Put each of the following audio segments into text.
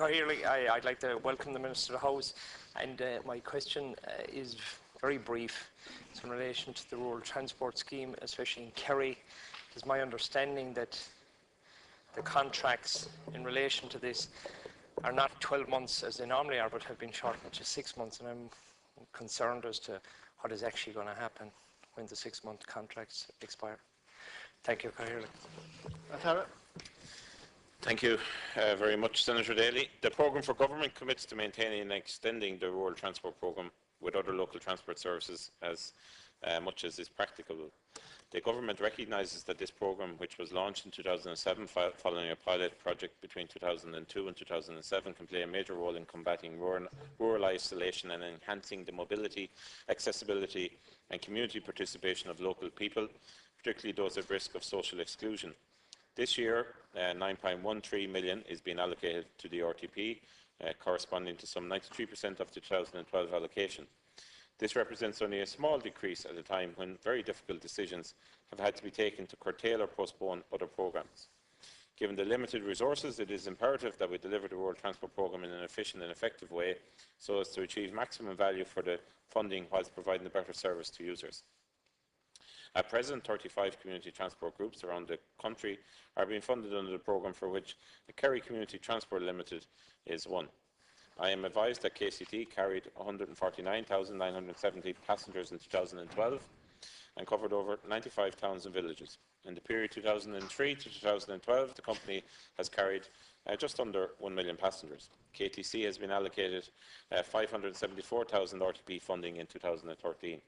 O'Reilly. I'd like to welcome the Minister to the House, and my question is very brief. It's in relation to the rural transport scheme, especially in Kerry. It is my understanding that the contracts in relation to this are not 12 months as they normally are, but have been shortened to 6 months, and I'm concerned as to what is actually going to happen when the 6-month contracts expire. Thank you, O'Reilly. Thank you very much, Senator Daly. The Programme for Government commits to maintaining and extending the rural transport programme with other local transport services as much as is practicable. The Government recognises that this programme, which was launched in 2007 following a pilot project between 2002 and 2007, can play a major role in combating rural isolation and enhancing the mobility, accessibility and community participation of local people, particularly those at risk of social exclusion. This year, 9.13 million is being allocated to the RTP, corresponding to some 93% of the 2012 allocation. This represents only a small decrease at a time when very difficult decisions have had to be taken to curtail or postpone other programmes. Given the limited resources, it is imperative that we deliver the rural transport programme in an efficient and effective way so as to achieve maximum value for the funding whilst providing a better service to users. At present, 35 community transport groups around the country are being funded under the programme, for which the Kerry Community Transport Limited is one. I am advised that KCT carried 149,970 passengers in 2012 and covered over 95 towns and villages. In the period 2003 to 2012, the company has carried just under 1 million passengers. KTC has been allocated 574,000 RTP funding in 2013.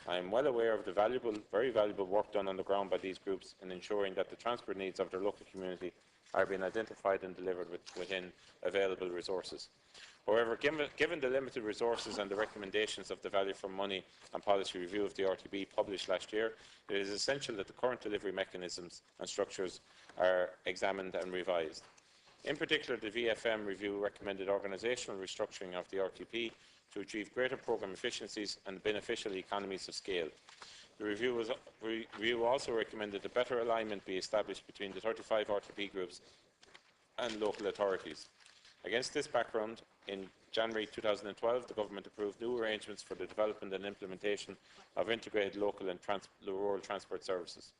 I am well aware of the very valuable work done on the ground by these groups in ensuring that the transport needs of their local community are being identified and delivered within available resources. However, given the limited resources and the recommendations of the Value for Money and Policy Review of the RTB published last year, it is essential that the current delivery mechanisms and structures are examined and revised. In particular, the VFM review recommended organisational restructuring of the RTP to achieve greater programme efficiencies and beneficial economies of scale. The review also recommended a better alignment be established between the 35 RTP groups and local authorities. Against this background, in January 2012, the Government approved new arrangements for the development and implementation of integrated local and rural transport services.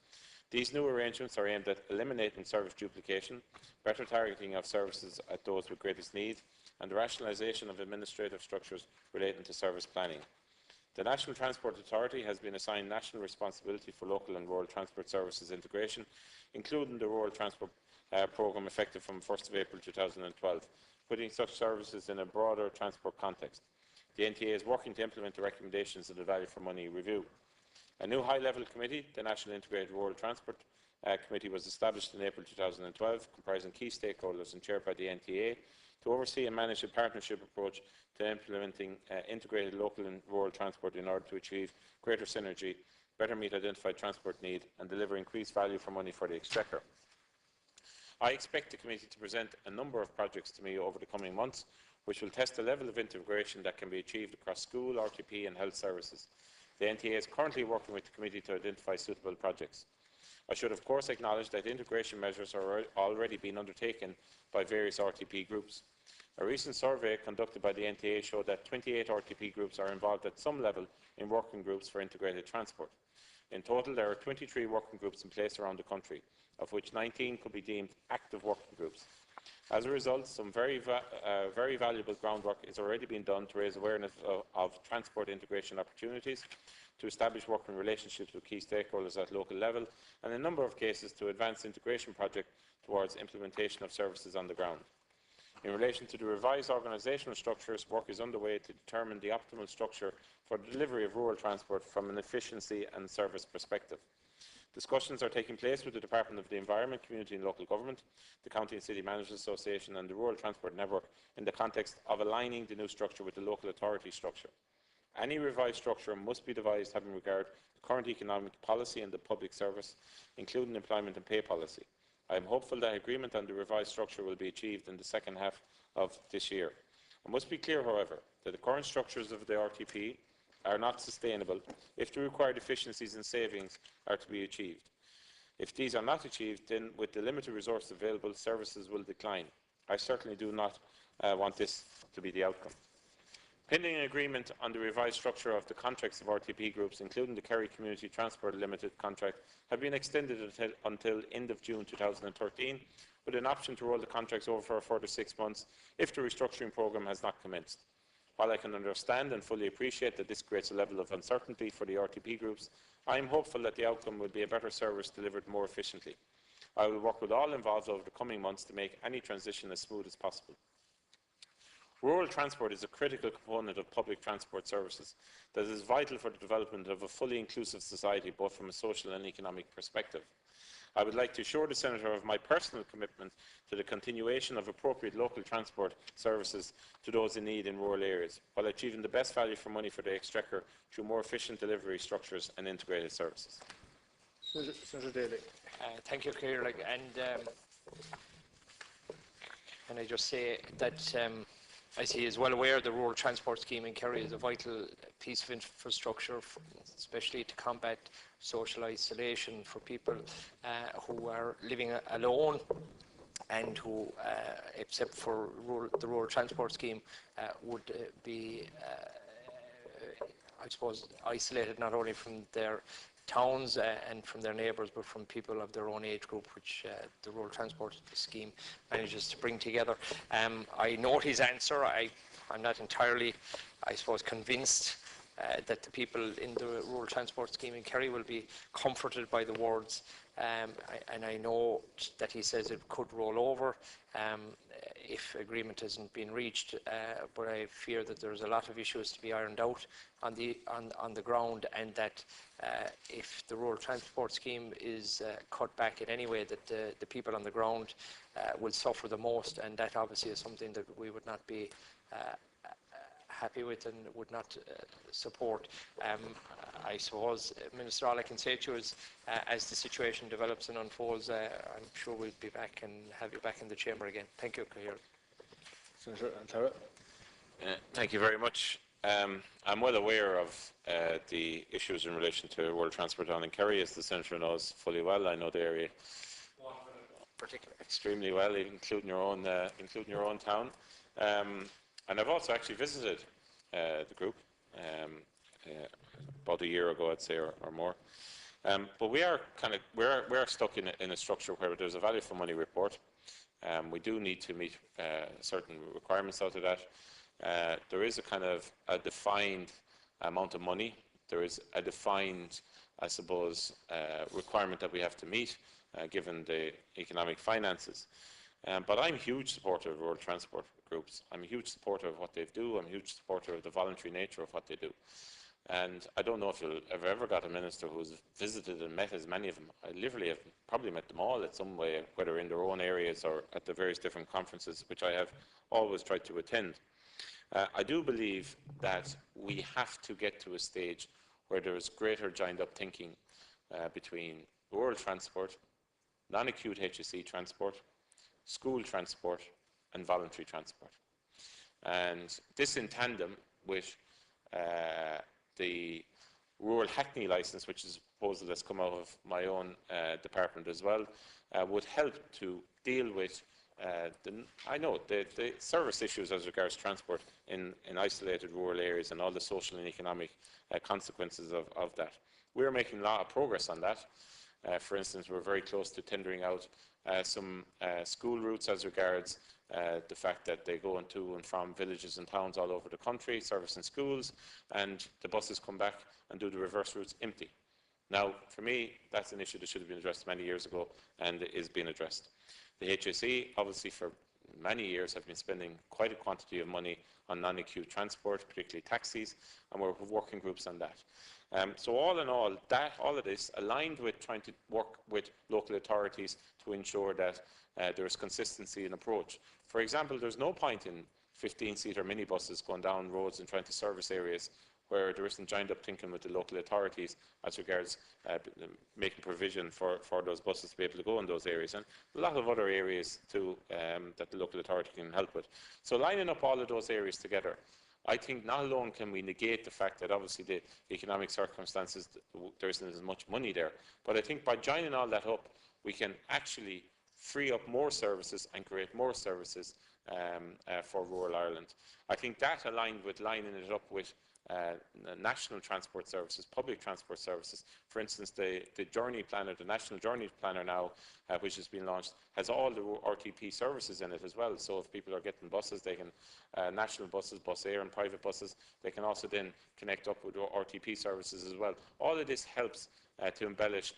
These new arrangements are aimed at eliminating service duplication, better targeting of services at those with greatest need, and the rationalisation of administrative structures relating to service planning. The National Transport Authority has been assigned national responsibility for local and rural transport services integration, including the Rural Transport Programme effective from 1st April 2012, putting such services in a broader transport context. The NTA is working to implement the recommendations of the Value for Money review. A new high-level committee, the National Integrated Rural Transport Committee, was established in April 2012, comprising key stakeholders and chaired by the NTA, to oversee and manage a partnership approach to implementing integrated local and rural transport in order to achieve greater synergy, better meet identified transport need and deliver increased value for money for the Exchequer. I expect the committee to present a number of projects to me over the coming months, which will test the level of integration that can be achieved across school, RTP and health services. The NTA is currently working with the committee to identify suitable projects. I should of course acknowledge that integration measures are already being undertaken by various RTP groups. A recent survey conducted by the NTA showed that 28 RTP groups are involved at some level in working groups for integrated transport. In total, there are 23 working groups in place around the country, of which 19 could be deemed active working groups. As a result, some very valuable groundwork is already being done to raise awareness of transport integration opportunities, to establish working relationships with key stakeholders at local level, and in a number of cases to advance integration projects towards implementation of services on the ground. In relation to the revised organisational structures, work is underway to determine the optimal structure for the delivery of rural transport from an efficiency and service perspective. Discussions are taking place with the Department of the Environment, Community and Local Government, the County and City Managers Association and the Rural Transport Network in the context of aligning the new structure with the local authority structure. Any revised structure must be devised having regard to current economic policy and the public service, including employment and pay policy. I am hopeful that agreement on the revised structure will be achieved in the second half of this year. It must be clear, however, that the current structures of the RTP are not sustainable if the required efficiencies and savings are to be achieved. If these are not achieved, then with the limited resources available, services will decline. I certainly do not want this to be the outcome. Pending an agreement on the revised structure of the contracts of RTP groups, including the Kerry Community Transport Limited contract, have been extended until end of June 2013, with an option to roll the contracts over for a further 6 months if the restructuring programme has not commenced. While I can understand and fully appreciate that this creates a level of uncertainty for the RTP groups, I am hopeful that the outcome will be a better service delivered more efficiently. I will work with all involved over the coming months to make any transition as smooth as possible. Rural transport is a critical component of public transport services that is vital for the development of a fully inclusive society, both from a social and economic perspective. I would like to assure the Senator of my personal commitment to the continuation of appropriate local transport services to those in need in rural areas, while achieving the best value for money for the Exchequer through more efficient delivery structures and integrated services. Senator Daly. Thank you, Claire. Can I just say that I see is well aware the rural transport scheme in Kerry is a vital piece of infrastructure, especially to combat social isolation for people who are living alone and who, except for the rural transport scheme, would be, I suppose, isolated not only from their towns and from their neighbours, but from people of their own age group, which the rural transport scheme manages to bring together. I note his answer. I'm not entirely, I suppose, convinced that the people in the rural transport scheme in Kerry will be comforted by the words, and I know that he says it could roll over if agreement hasn't been reached, but I fear that there's a lot of issues to be ironed out on the ground, and that if the rural transport scheme is cut back in any way, that the people on the ground will suffer the most, and that obviously is something that we would not be happy with and would not support. I suppose, Minister, all I can say to you is, as the situation develops and unfolds, I'm sure we'll be back and have you back in the chamber again. Thank you, Cahill. Senator Antara. Thank you very much. I'm well aware of the issues in relation to rural transport down in Kerry, as the Senator knows fully well. I know the area extremely well, including your own town. And I've also actually visited the group about a year ago, I'd say, or more. But we are stuck in a structure where there's a value for money report. We do need to meet certain requirements out of that. There is a defined amount of money. There is a defined, I suppose, requirement that we have to meet, given the economic finances. But I'm a huge supporter of rural transport groups. I'm a huge supporter of what they do. I'm a huge supporter of the voluntary nature of what they do. And I don't know if you'll ever got a minister who's visited and met as many of them. I literally have probably met them all at some way, whether in their own areas or at the various different conferences, which I have always tried to attend. I do believe that we have to get to a stage where there is greater joined-up thinking between rural transport, non-acute HSE transport, school transport, and voluntary transport. And this in tandem with the rural Hackney licence, which is a proposal that's come out of my own department as well, would help to deal with the service issues as regards transport in isolated rural areas and all the social and economic consequences of that. We're making a lot of progress on that. For instance, we're very close to tendering out some school routes as regards the fact that they go into and from villages and towns all over the country, servicing schools, and the buses come back and do the reverse routes empty. Now, for me, that's an issue that should have been addressed many years ago and is being addressed. The HSE, obviously, for many years have been spending quite a quantity of money on non-acute transport, particularly taxis, and we're working groups on that. So all in all, all of this aligned with trying to work with local authorities to ensure that there is consistency in approach. For example, there's no point in 15-seater minibuses going down roads and trying to service areas where there isn't joined-up thinking with the local authorities as regards making provision for those buses to be able to go in those areas, and a lot of other areas too that the local authority can help with. So lining up all of those areas together, I think not alone can we negate the fact that obviously the economic circumstances, there isn't as much money there, but I think by joining all that up, we can actually free up more services and create more services for rural Ireland. I think that, aligned with lining it up with national transport services, public transport services. For instance, the Journey Planner, the National Journey Planner now, which has been launched, has all the RTP services in it as well. So if people are getting buses, they can, national buses, Bus Air and private buses, they can also then connect up with RTP services as well. All of this helps to embellish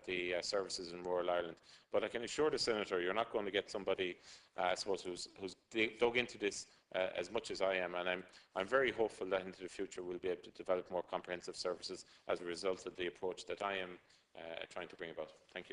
the services in rural Ireland. But I can assure the Senator, you're not going to get somebody, I suppose, who's dug into this as much as I am, and I'm very hopeful that into the future we'll be able to develop more comprehensive services as a result of the approach that I am trying to bring about. Thank you.